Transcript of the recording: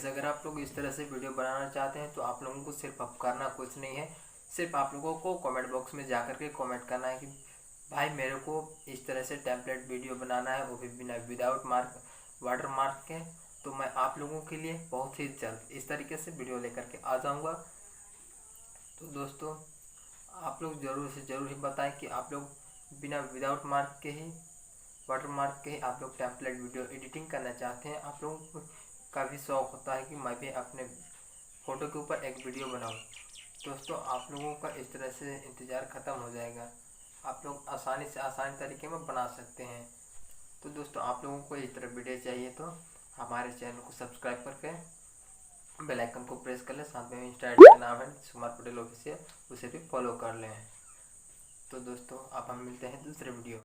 अगर आप लोग इस तरह से वीडियो बनाना चाहते हैं तो आप लोगों को सिर्फ अब करना कुछ नहीं है, सिर्फ आप लोगों को कमेंट बॉक्स में जा कर के कमेंट करना है कि भाई मेरे को इस तरह से टेम्पलेट वीडियो बनाना है, वो भी बिना विदाउट वाटर मार्क के। तो मैं आप लोगों के लिए बहुत ही जल्द इस तरीके से वीडियो लेकर के आ जाऊँगा। तो दोस्तों आप लोग ज़रूर से ज़रूर ही बताएं कि आप लोग बिना विदाउट मार्क के ही वाटर मार्क के ही आप लोग टेम्पलेट वीडियो एडिटिंग करना चाहते हैं। आप लोगों का भी शौक़ होता है कि मैं भी अपने फ़ोटो के ऊपर एक वीडियो बनाऊं। दोस्तों आप लोगों का इस तरह से इंतज़ार ख़त्म हो जाएगा, आप लोग आसानी से आसानी तरीके में बना सकते हैं। तो दोस्तों आप लोगों को इस तरह वीडियो चाहिए तो हमारे चैनल को सब्सक्राइब करके बेल आइकन को प्रेस कर लें। साथ में इंस्टा का नाम है सुमार पटेल ऑफिशियल, उसे भी फॉलो कर लें। तो दोस्तों अब हम मिलते हैं दूसरे वीडियो।